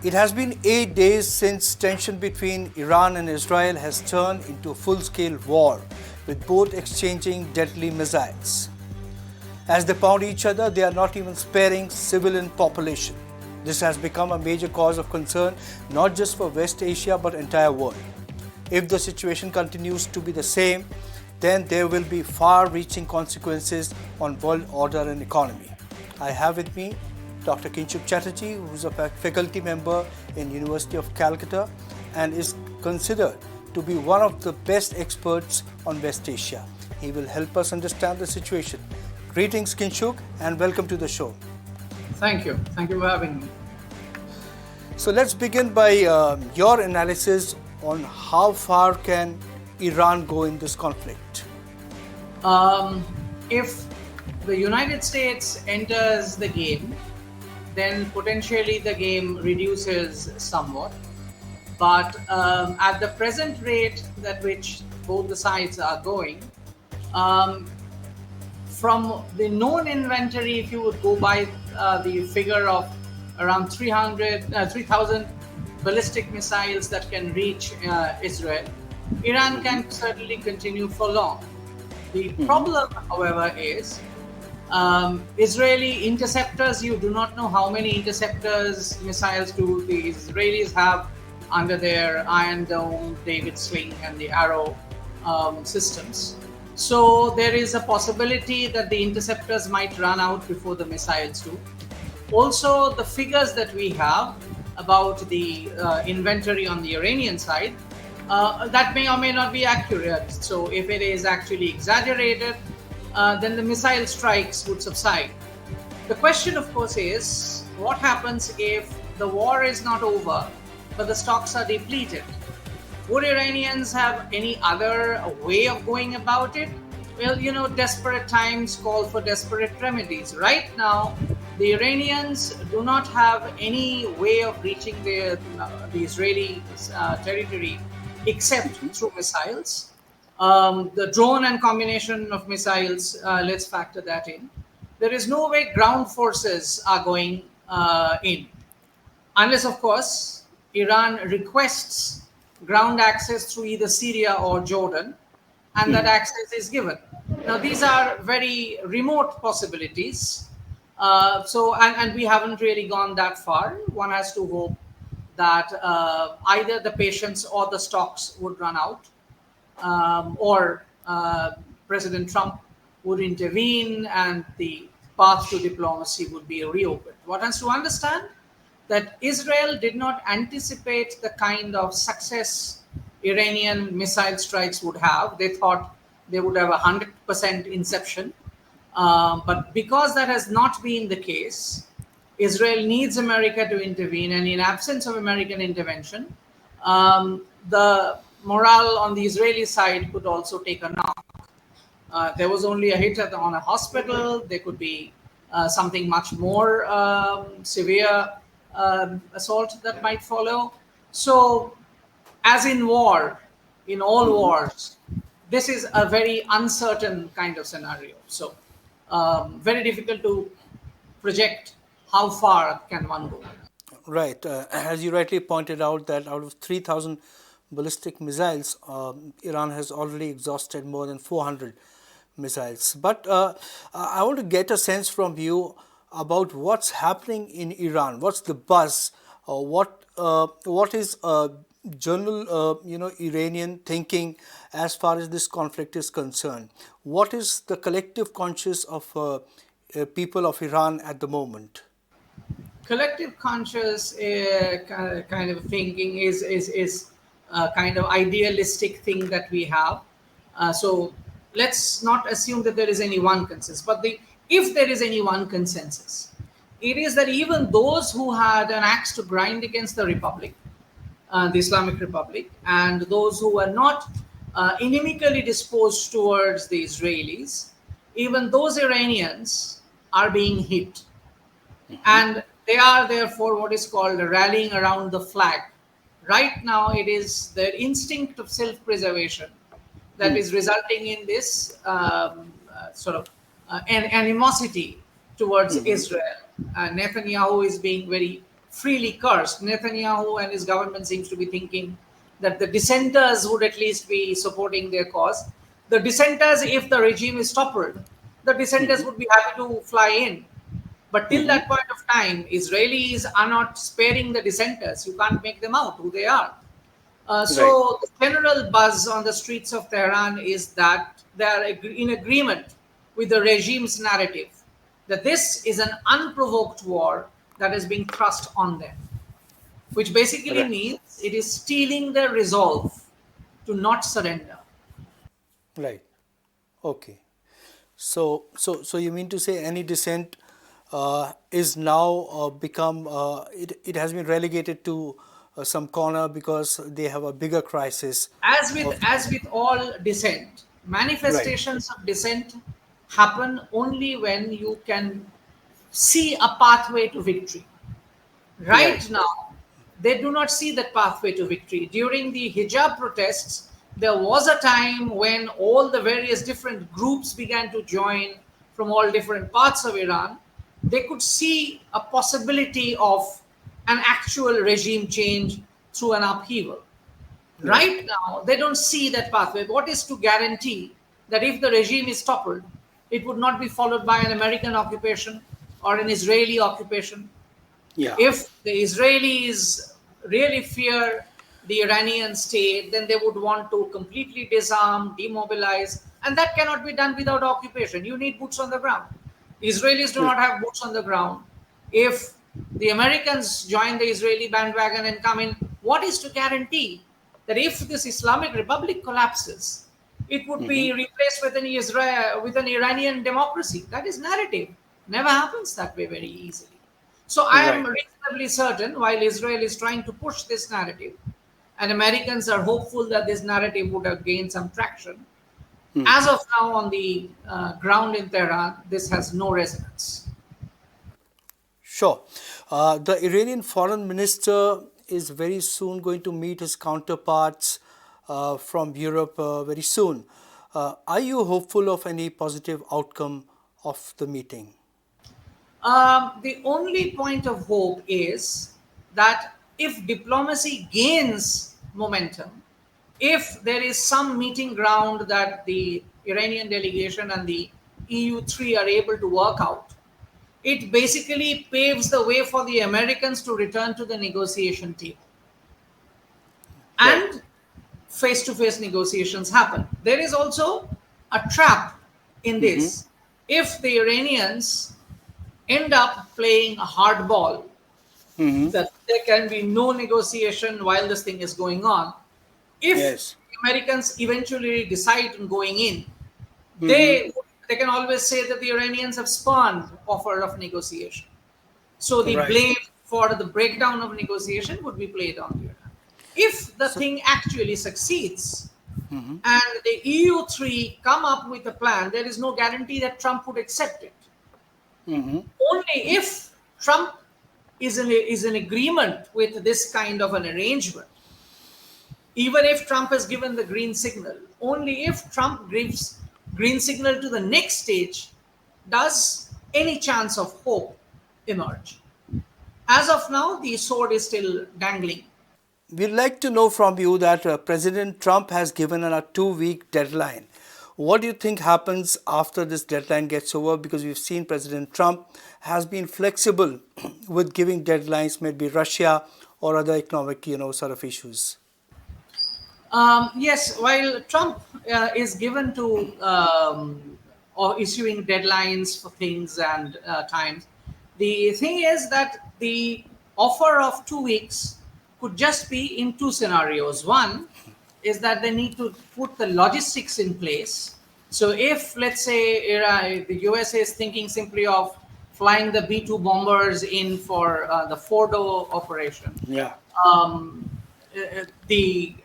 It has been 8 days since tension between Iran and Israel has turned into a full-scale war, with both exchanging deadly missiles. As they pound each other, they are not even sparing civilian population. This has become a major cause of concern, not just for West Asia but entire world. If the situation continues to be the same, then there will be far-reaching consequences on world order and economy. I have with me Dr. Kinshuk Chatterjee, who is a faculty member in University of Calcutta and is considered to be one of the best experts on West Asia. He will help us understand the situation. Greetings, Kinshuk, and welcome to the show. Thank you. Thank you for having me. So let's begin by your analysis on how far can Iran go in this conflict. If the United States enters the game, then potentially the game reduces somewhat. But at the present rate at which both the sides are going, from the known inventory, if you would go by the figure of around 3,000 ballistic missiles that can reach Israel, Iran can certainly continue for long. The problem, however, is Israeli interceptors. You do not know how many interceptors missiles do the Israelis have under their Iron Dome, David Sling, and the Arrow systems. So there is a possibility that the interceptors might run out before the missiles do. Also, the figures that we have about the inventory on the Iranian side, that may or may not be accurate. So if it is actually exaggerated, then the missile strikes would subside. The question, of course, is what happens if the war is not over, but the stocks are depleted? Would Iranians have any other way of going about it? Well, desperate times call for desperate remedies. Right now, the Iranians do not have any way of reaching the Israeli territory except through missiles. The drone and combination of missiles, let's factor that in. There is no way ground forces are going in. Unless, of course, Iran requests ground access through either Syria or Jordan, and that access is given. Now, these are very remote possibilities. And we haven't really gone that far. One has to hope that either the patience or the stocks would run out, or President Trump would intervene and the path to diplomacy would be reopened. One has to understand that Israel did not anticipate the kind of success Iranian missile strikes would have. They thought they would have 100% inception. But because that has not been the case, Israel needs America to intervene. And in absence of American intervention, the morale on the Israeli side could also take a knock. There was only a hit on a hospital. There could be something much more severe assault that might follow. So, as in war, in all wars, this is a very uncertain kind of scenario. So, very difficult to project how far can one go. Right. As you rightly pointed out, that out of 3,000 ballistic missiles, Iran has already exhausted more than 400 missiles. But I want to get a sense from you about what's happening in Iran. What's the buzz? What is general, Iranian thinking as far as this conflict is concerned? What is the collective conscience of people of Iran at the moment? Collective conscious kind of thinking is a kind of idealistic thing that we have. So let's not assume that there is any one consensus. But if there is any one consensus, it is that even those who had an axe to grind against the Republic, the Islamic Republic, and those who were not inimically disposed towards the Israelis, even those Iranians are being hit. And they are therefore what is called rallying around the flag. Right now, it is their instinct of self-preservation that is resulting in this sort of animosity towards Israel. Netanyahu is being very freely cursed. Netanyahu and his government seems to be thinking that the dissenters would at least be supporting their cause. The dissenters, if the regime is toppled, the dissenters would be happy to fly in. But till Mm-hmm. that point of time, Israelis are not sparing the dissenters. You can't make them out who they are. Right. So the general buzz on the streets of Tehran is that they are in agreement with the regime's narrative that this is an unprovoked war that is being thrust on them, which basically Right. means it is stealing their resolve to not surrender. Right. Okay. So you mean to say any dissent is now become it has been relegated to some corner because they have a bigger crisis of As with all dissent, right. manifestations of dissent happen only when you can see a pathway to victory. Right. Right now, they do not see that pathway to victory. During the hijab protests, there was a time when all the various different groups began to join from all different parts of Iran. They could see a possibility of an actual regime change through an upheaval. Right. Right now, they don't see that pathway. What is to guarantee that if the regime is toppled, it would not be followed by an American occupation or an Israeli occupation? Yeah. If the Israelis really fear the Iranian state, then they would want to completely disarm, demobilize, and that cannot be done without occupation. You need boots on the ground. Israelis do not have boots on the ground. If the Americans join the Israeli bandwagon and come in, what is to guarantee that if this Islamic Republic collapses, it would Mm-hmm. be replaced with with an Iranian democracy? That is narrative. Never happens that way very easily. So I am Right. reasonably certain while Israel is trying to push this narrative, and Americans are hopeful that this narrative would have gained some traction, as of now on the ground in Tehran, this has no resonance. Sure. The Iranian foreign minister is very soon going to meet his counterparts from Europe very soon. Are you hopeful of any positive outcome of the meeting? The only point of hope is that if diplomacy gains momentum, if there is some meeting ground that the Iranian delegation and the EU3 are able to work out, it basically paves the way for the Americans to return to the negotiation table Right. and face to face negotiations happen. There is also a trap in Mm-hmm. this. If the Iranians end up playing a hardball, Mm-hmm. that there can be no negotiation while this thing is going on. If Yes. Americans eventually decide on going in, Mm-hmm. they can always say that the Iranians have spurned offer of negotiation. So the Right. blame for the breakdown of negotiation would be played on Iran. If the So, thing actually succeeds mm-hmm. and the EU3 come up with a plan, there is no guarantee that Trump would accept it. Mm-hmm. Only if Trump is in agreement with this kind of an arrangement, even if Trump has given the green signal, only if Trump gives green signal to the next stage does any chance of hope emerge. As of now, the sword is still dangling. We'd like to know from you that President Trump has given a 2 week deadline. What do you think happens after this deadline gets over? Because we've seen President Trump has been flexible with giving deadlines, maybe Russia or other economic, sort of issues. Yes, while Trump is given to or issuing deadlines for things and times, the thing is that the offer of 2 weeks could just be in two scenarios. One is that they need to put the logistics in place. So, if let's say the USA is thinking simply of flying the B 2 bombers in for the Fordo operation, Yeah. the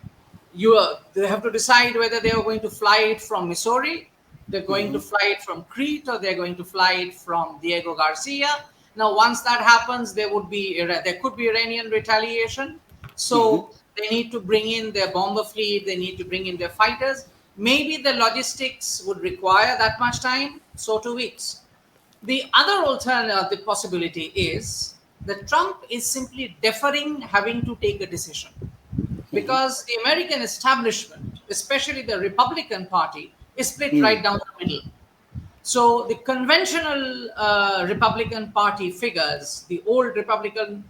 they have to decide whether they are going to fly it from Missouri, they're going to fly it from Crete, or they're going to fly it from Diego Garcia. Now, once that happens, there could be Iranian retaliation. Mm-hmm. So they need to bring in their bomber fleet, they need to bring in their fighters. Maybe the logistics would require that much time, so 2 weeks. The other alternative possibility is that Trump is simply deferring having to take a decision, because the American establishment, especially the Republican Party, is split right down the middle. So the conventional Republican Party figures, the old Republican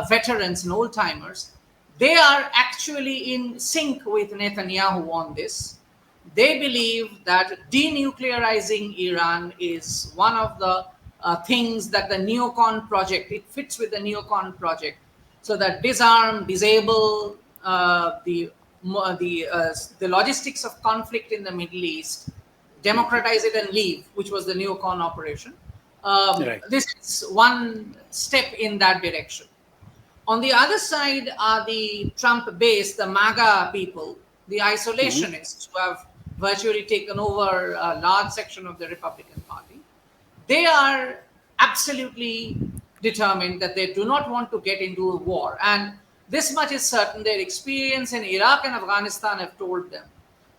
veterans and old timers, they are actually in sync with Netanyahu on this. They believe that denuclearizing Iran is one of the things that the neocon project, it fits with the neocon project. So that disarm, disable the logistics of conflict in the Middle East, democratize it and leave, which was the neocon operation. Right. This is one step in that direction. On the other side are the Trump base, the MAGA people, the isolationists who have virtually taken over a large section of the Republican Party. They are absolutely determined that they do not want to get into a war. And this much is certain: their experience in Iraq and Afghanistan have told them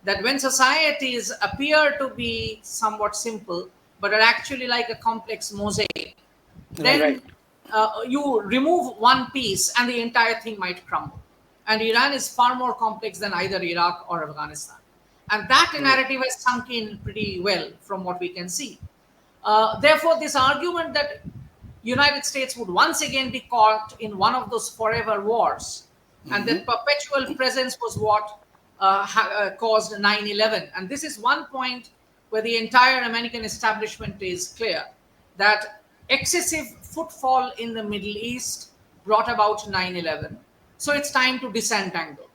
that when societies appear to be somewhat simple, but are actually like a complex mosaic, then Right. you remove one piece and the entire thing might crumble. And Iran is far more complex than either Iraq or Afghanistan. And that narrative has sunk in pretty well from what we can see. Therefore, this argument that United States would once again be caught in one of those forever wars, and that perpetual presence was what caused 9/11. And this is one point where the entire American establishment is clear that excessive footfall in the Middle East brought about 9/11. So it's time to disentangle.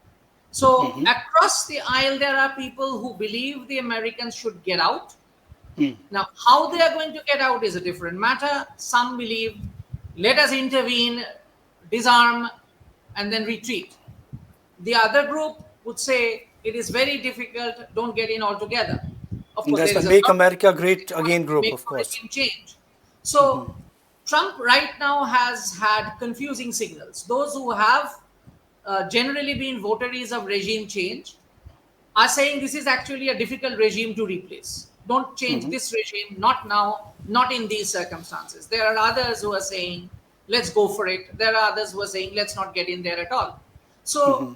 So across the aisle, there are people who believe the Americans should get out. Now, how they are going to get out is a different matter. Some believe, let us intervene, disarm, and then retreat. The other group would say, it is very difficult, don't get in altogether. Of course, That's there the is a Make lot America Great Again group, make of course. regime change. So Trump right now has had confusing signals. Those who have generally been votaries of regime change are saying this is actually a difficult regime to replace. Don't change this regime, not now, not in these circumstances. There are others who are saying, let's go for it. There are others who are saying, let's not get in there at all. So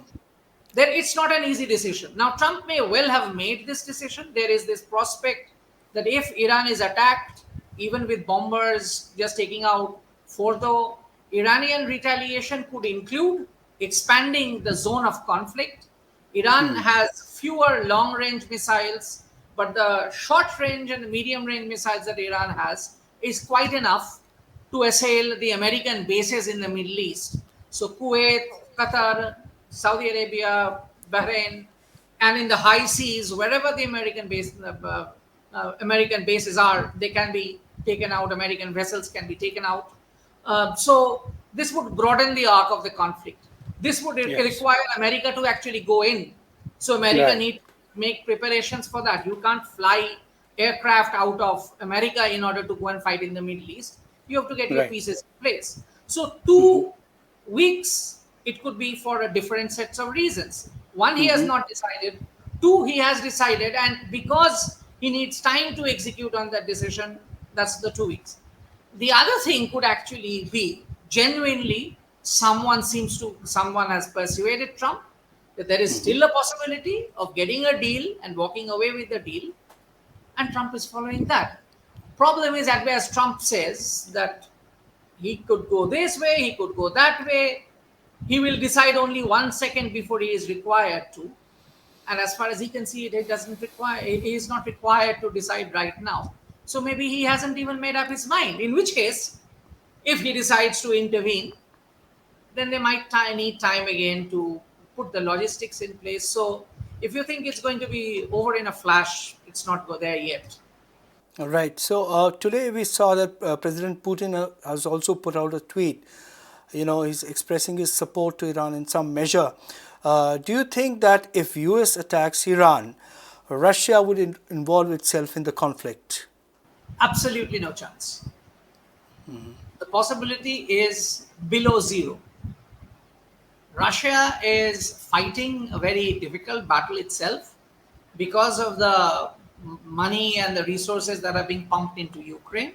it's not an easy decision. Now, Trump may well have made this decision. There is this prospect that if Iran is attacked, even with bombers just taking out Fordo, Iranian retaliation could include expanding the zone of conflict. Iran has fewer long-range missiles, but the short-range and medium-range missiles that Iran has is quite enough to assail the American bases in the Middle East. So Kuwait, Qatar, Saudi Arabia, Bahrain, and in the high seas, wherever the American bases are, they can be taken out. American vessels can be taken out. So this would broaden the arc of the conflict. This would require America to actually go in. So America need to make preparations for that. You can't fly aircraft out of America in order to go and fight in the Middle East. You have to get your pieces in place. So 2 weeks, it could be for a different sets of reasons. One, he has not decided. Two, he has decided. And because he needs time to execute on that decision, that's the 2 weeks. The other thing could actually be genuinely someone has persuaded Trump that there is still a possibility of getting a deal and walking away with the deal, and Trump is following that. Problem is that as Trump says that he could go this way, he could go that way, he will decide only 1 second before he is required to. And as far as he can see it, he is not required to decide right now. So maybe he hasn't even made up his mind. In which case, if he decides to intervene, then they might need time again to put the logistics in place. So if you think it's going to be over in a flash, it's not there yet. All right. So today we saw that President Putin has also put out a tweet. He's expressing his support to Iran in some measure. Do you think that if US attacks Iran, Russia would involve itself in the conflict? Absolutely no chance. The possibility is below zero. Russia is fighting a very difficult battle itself because of the money and the resources that are being pumped into Ukraine.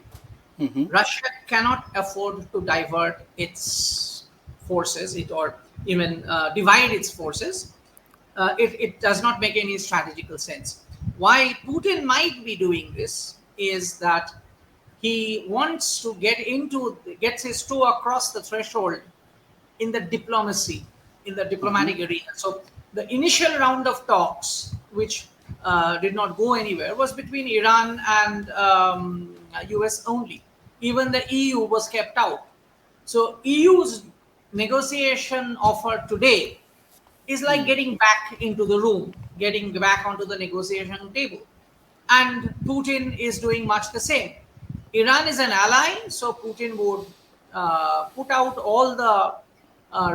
Russia cannot afford to divert its forces, or even divide its forces. It does not make any strategical sense. Why Putin might be doing this is that he wants to gets his toe across the threshold in the diplomacy, in the Mm-hmm. diplomatic arena. So the initial round of talks, which did not go anywhere, was between Iran and US only. Even the EU was kept out. So EU's negotiation offer today is like getting back into the room, getting back onto the negotiation table. And Putin is doing much the same. Iran is an ally, so Putin would put out all the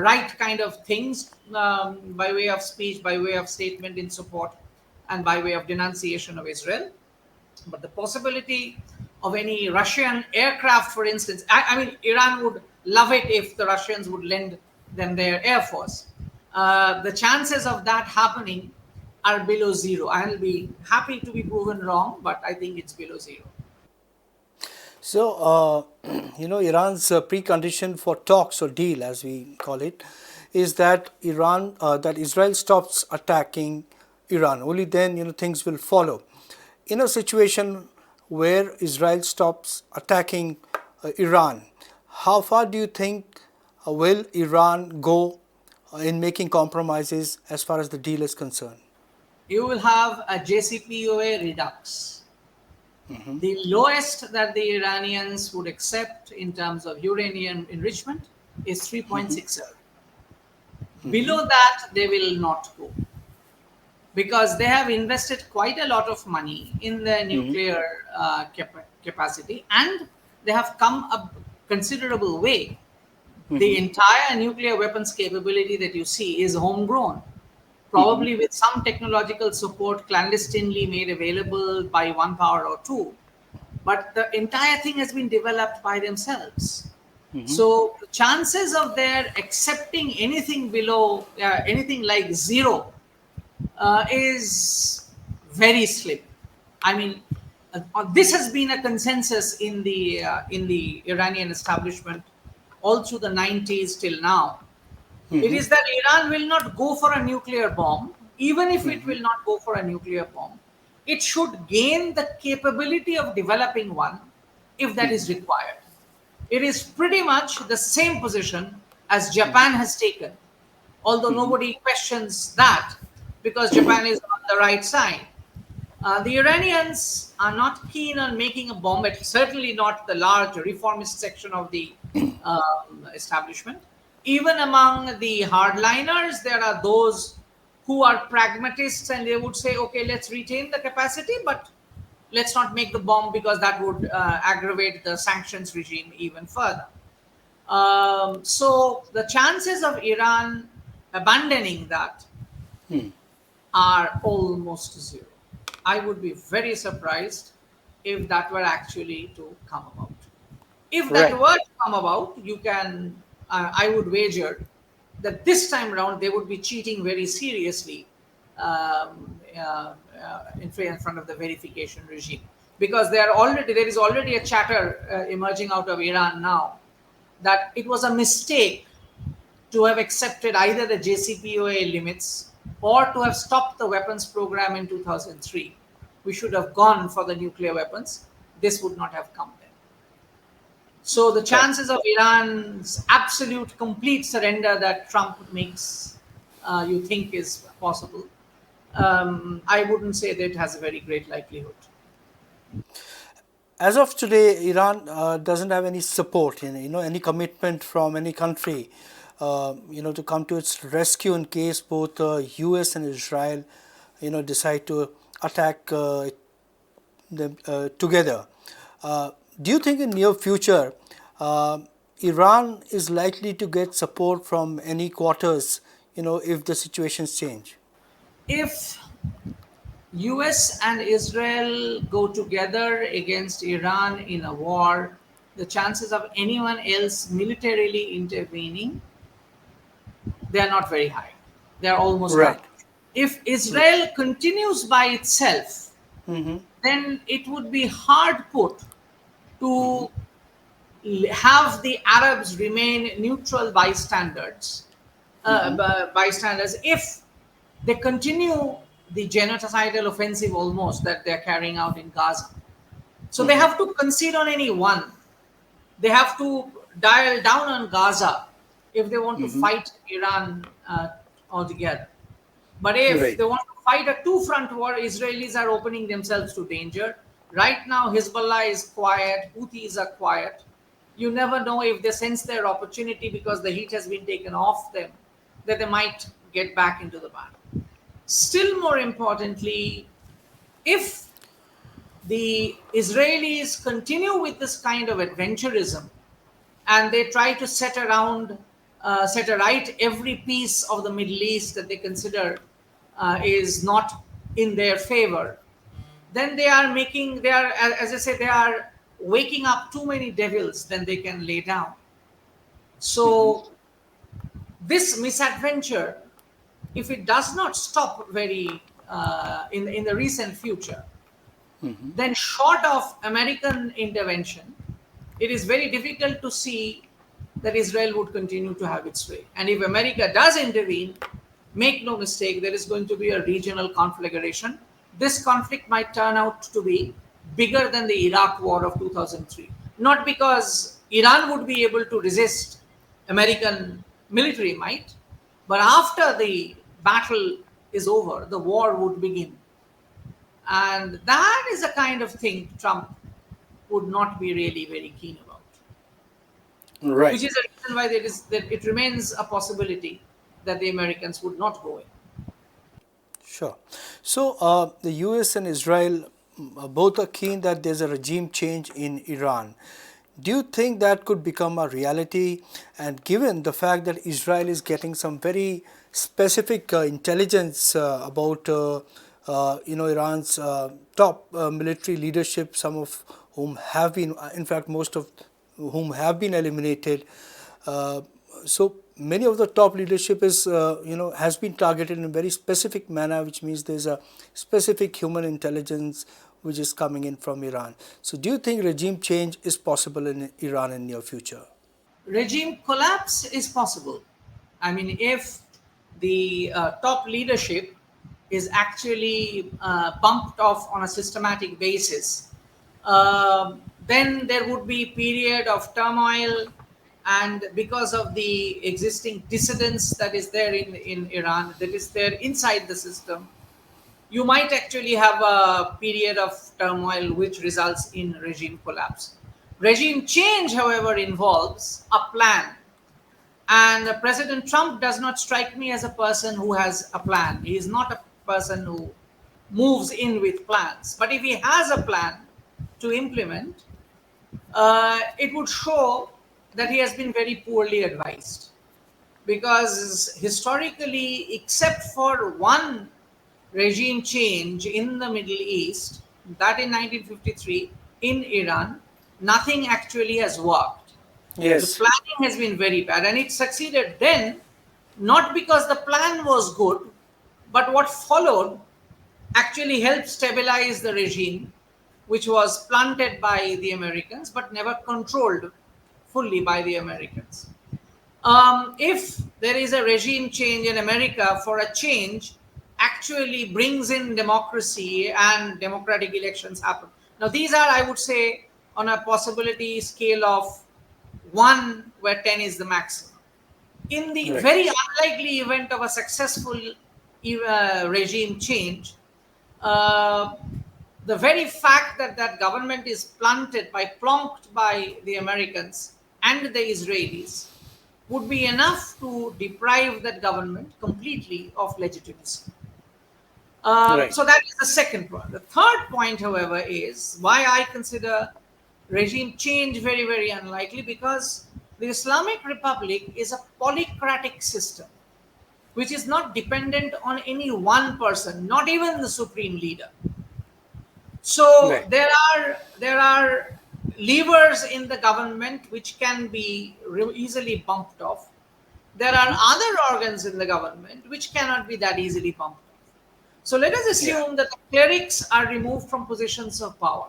right kind of things by way of speech, by way of statement in support, and by way of denunciation of Israel. But the possibility of any Russian aircraft, for instance, I mean, Iran would love it if the Russians would lend them their air force. The chances of that happening are below zero. I'll be happy to be proven wrong, but I think it's below zero. So, Iran's precondition for talks or deal, as we call it, is that that Israel stops attacking Iran. Only then, things will follow. In a situation where Israel stops attacking Iran, how far do you think will Iran go in making compromises as far as the deal is concerned? You will have a JCPOA redux. The lowest that the Iranians would accept in terms of uranium enrichment is 3.67. Below that, they will not go because they have invested quite a lot of money in their nuclear capacity, and they have come a considerable way. The entire nuclear weapons capability that you see is homegrown, probably with some technological support clandestinely made available by one power or two. But the entire thing has been developed by themselves. So the chances of their accepting anything below, anything like zero, is very slim. I mean, this has been a consensus in the Iranian establishment all through the 90s till now. It is that Iran will not go for a nuclear bomb, even if it will not go for a nuclear bomb. It should gain the capability of developing one if that is required. It is pretty much the same position as Japan has taken, although nobody questions that because Japan is on the right side. The Iranians are not keen on making a bomb, certainly not the large reformist section of the establishment. Even among the hardliners, there are those who are pragmatists and they would say, okay, let's retain the capacity, but let's not make the bomb because that would aggravate the sanctions regime even further. So the chances of Iran abandoning that are almost zero. I would be very surprised if that were actually to come about. If that Right. were to come about, I would wager that this time around they would be cheating very seriously in front of the verification regime, because there is already a chatter emerging out of Iran now that it was a mistake to have accepted either the JCPOA limits or to have stopped the weapons program in 2003. We should have gone for the nuclear weapons. This would not have come then. So the Right. chances of Iran's absolute, complete surrender that Trump makes you think is possible, I wouldn't say that it has a very great likelihood. As of today, Iran doesn't have any support, any commitment from any country, to come to its rescue in case both U.S. and Israel, decide to attack them together. Do you think in near future, Iran is likely to get support from any quarters, if the situations change? If US and Israel go together against Iran in a war, the chances of anyone else militarily intervening, they are not very high. They are almost none. Right. If Israel continues by itself, then it would be hard put to have the Arabs remain neutral bystanders, bystanders if they continue the genocidal offensive almost that they're carrying out in Gaza. So they have to concede on any one. They have to dial down on Gaza if they want to fight Iran altogether. But if Right. they want to fight a two-front war, Israelis are opening themselves to danger. Right now, Hezbollah is quiet, Houthis are quiet. You never know if they sense their opportunity because the heat has been taken off them, that they might get back into the battle. Still more importantly, if the Israelis continue with this kind of adventurism and they try to set right every piece of the Middle East that they consider is not in their favor, then they are, as I say, they are waking up too many devils than they can lay down. So this misadventure, if it does not stop very in the recent future, then short of American intervention, it is very difficult to see that Israel would continue to have its way. And if America does intervene, make no mistake, there is going to be a regional conflagration. This conflict might turn out to be bigger than the Iraq War of 2003. Not because Iran would be able to resist American military might, but after the battle is over, the war would begin. And that is a kind of thing Trump would not be really very keen about, Right. which is a reason why that it remains a possibility that the Americans would not go in. Sure. So the US and Israel both are keen that there's a regime change in Iran. Do you think that could become a reality? And given the fact that Israel is getting some very specific intelligence about Iran's top military leadership, some of whom have been, in fact, most of whom have been eliminated. So many of the top leadership is has been targeted in a very specific manner, which means there's a specific human intelligence which is coming in from Iran. So do you think regime change is possible in Iran in near future? Regime collapse is possible. I mean, if the top leadership is actually bumped off on a systematic basis, then there would be period of turmoil, and because of the existing dissidence that is there in Iran, that is there inside the system, you might actually have a period of turmoil which results in regime collapse. Regime change, however, involves a plan. And President Trump does not strike me as a person who has a plan. He is not a person who moves in with plans. But if he has a plan to implement, it would show that he has been very poorly advised. Because historically, except for one regime change in the Middle East, that in 1953 in Iran, nothing actually has worked. The Yes. planning has been very bad, and it succeeded then not because the plan was good, but what followed actually helped stabilize the regime, which was planted by the Americans but never controlled fully by the Americans. If there is a regime change in America, for a change actually brings in democracy and democratic elections happen. Now, these are, I would say, on a possibility scale of 1, where 10 is the maximum. In the Right. very unlikely event of a successful regime change, uh, the very fact that that government is plonked by the Americans and the Israelis would be enough to deprive that government completely of legitimacy. Right. So that is the second point. The third point, however, is why I consider regime change very, very unlikely, because the Islamic Republic is a polycratic system which is not dependent on any one person, not even the supreme leader. So Right. there are levers in the government which can be easily bumped off. There are other organs in the government which cannot be that easily bumped off. So let us Yeah. assume that the clerics are removed from positions of power,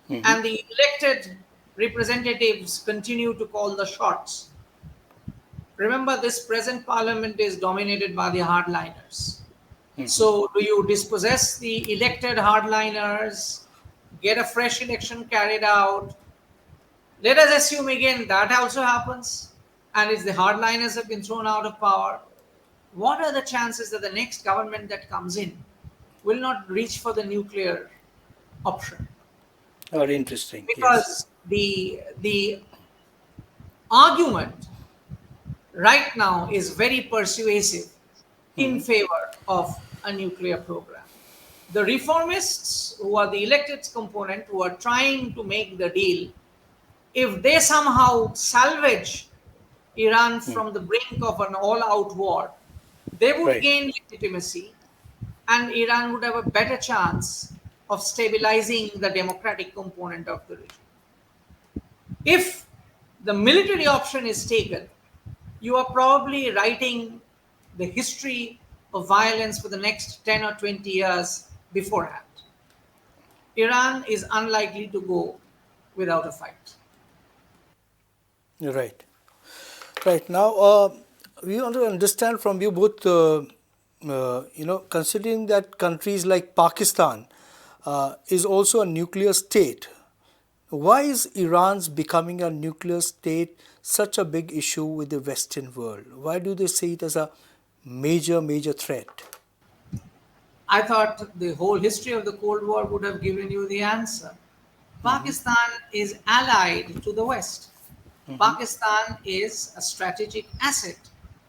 and the elected representatives continue to call the shots. Remember, this present parliament is dominated by the hardliners. So, do you dispossess the elected hardliners, get a fresh election carried out? Let us assume again that also happens, and if the hardliners have been thrown out of power, what are the chances that the next government that comes in will not reach for the nuclear option? Very interesting. Yes. Because the argument right now is very persuasive in favor of a nuclear program. The reformists, who are the elected component, who are trying to make the deal, if they somehow salvage Iran from the brink of an all out war, they would Right. gain legitimacy and Iran would have a better chance of stabilizing the democratic component of the region. If the military option is taken, you are probably writing the history of violence for the next 10 or 20 years beforehand. Iran is unlikely to go without a fight. Right. Right. Now, we want to understand from you both, considering that countries like Pakistan is also a nuclear state, why is Iran's becoming a nuclear state such a big issue with the Western world? Why do they see it as a major, major threat? I thought the whole history of the Cold War would have given you the answer. Pakistan is allied to the West. Pakistan is a strategic asset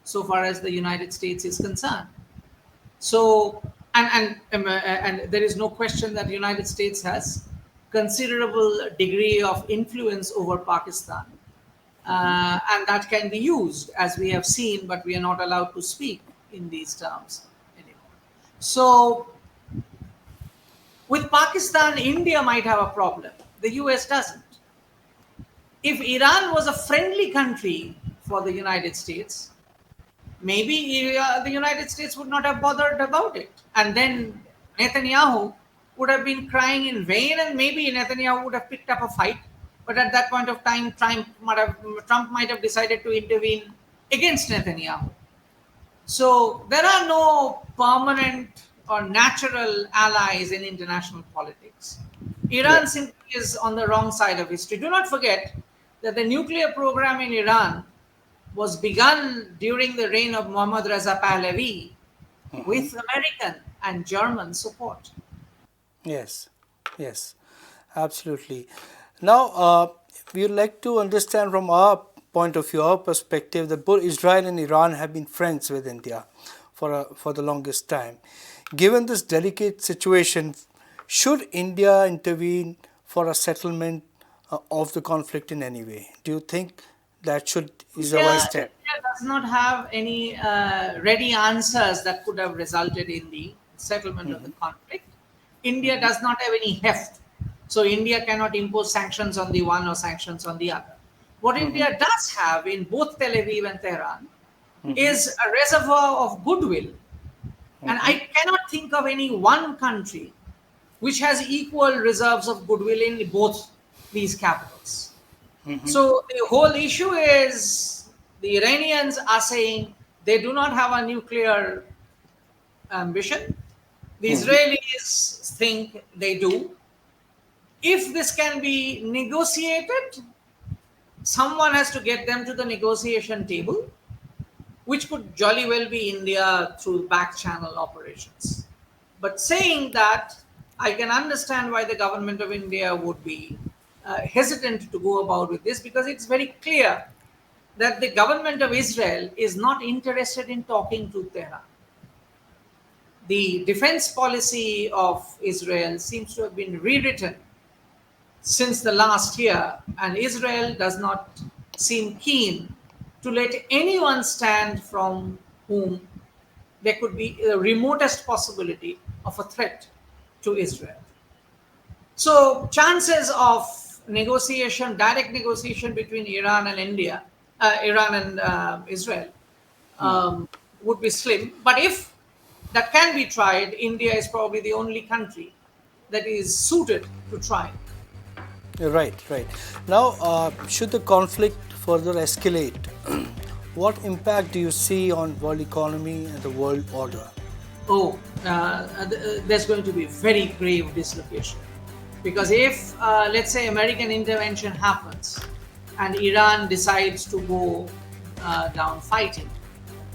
so far as the United States is concerned. So, and there is no question that the United States has considerable degree of influence over Pakistan, and that can be used as we have seen, but we are not allowed to speak in these terms anymore. So, with Pakistan, India might have a problem. The US doesn't. If Iran was a friendly country for the United States, maybe the United States would not have bothered about it. And then Netanyahu would have been crying in vain, and maybe Netanyahu would have picked up a fight. But at that point of time, Trump might have decided to intervene against Netanyahu. So there are no permanent or natural allies in international politics. Iran simply is on the wrong side of history. Do not forget that the nuclear program in Iran was begun during the reign of Mohammad Reza Pahlavi with American and German support. Yes, yes, absolutely. Now, we would like to understand from our point of view, our perspective, that both Israel and Iran have been friends with India for the longest time. Given this delicate situation, should India intervene for a settlement of the conflict in any way? Do you think that is a wise step? India does not have any ready answers that could have resulted in the settlement of the conflict. India does not have any heft. So India cannot impose sanctions on the one or sanctions on the other. What India does have in both Tel Aviv and Tehran is a reservoir of goodwill. And I cannot think of any one country which has equal reserves of goodwill in both these capitals. So the whole issue is the Iranians are saying they do not have a nuclear ambition. The Israelis think they do. If this can be negotiated, someone has to get them to the negotiation table, which could jolly well be India through back channel operations. But saying that, I can understand why the government of India would be hesitant to go about with this, because it's very clear that the government of Israel is not interested in talking to Tehran. The defense policy of Israel seems to have been rewritten since the last year, and Israel does not seem keen to let anyone stand from whom there could be the remotest possibility of a threat to Israel. So chances of negotiation, direct negotiation between Iran and Iran and Israel would be slim. But if that can be tried, India is probably the only country that is suited to try. Right, right. Now, should the conflict further escalate, what impact do you see on world economy and the world order? Oh, there's going to be very grave dislocation. Because if, let's say, American intervention happens and Iran decides to go down fighting,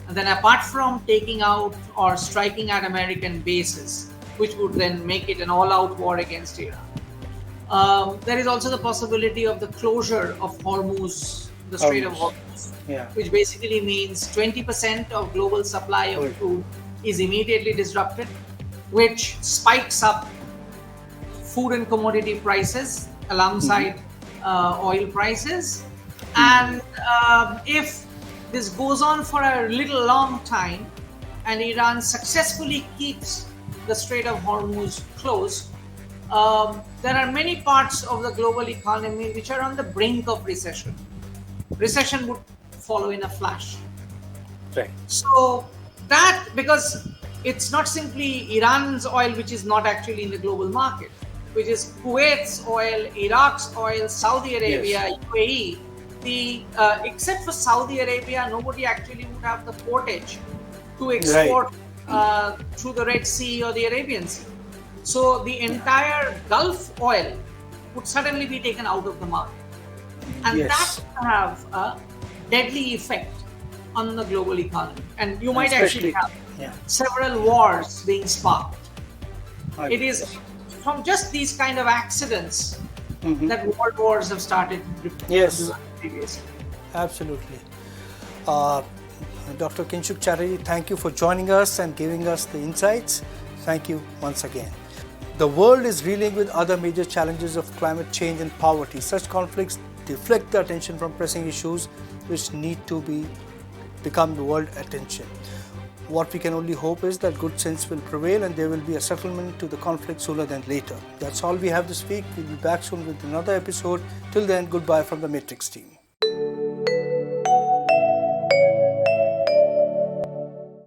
and then apart from taking out or striking at American bases, which would then make it an all out war against Iran, there is also the possibility of the closure of Hormuz, the Strait of Hormuz, Yeah. which basically means 20% of global supply of crude is immediately disrupted, which spikes up food and commodity prices alongside oil prices. And if this goes on for a little long time and Iran successfully keeps the Strait of Hormuz closed, there are many parts of the global economy which are on the brink of recession. Recession would follow in a flash. Right. So that, because it's not simply Iran's oil which is not actually in the global market, which is Kuwait's oil, Iraq's oil, Saudi Arabia, UAE. Except for Saudi Arabia, nobody actually would have the portage to export through the Red Sea or the Arabian Sea. So the entire Gulf oil would suddenly be taken out of the market. And that would have a deadly effect on the global economy. And you might actually have several wars being sparked. It is from just these kind of accidents that world wars have started. Yes, absolutely. Dr. Kinshuk Chatterjee, thank you for joining us and giving us the insights. Thank you once again. The world is reeling with other major challenges of climate change and poverty. Such conflicts deflect the attention from pressing issues which need to become the world attention. What we can only hope is that good sense will prevail and there will be a settlement to the conflict sooner than later. That's all we have this week. We'll be back soon with another episode. Till then, goodbye from the Matrix team.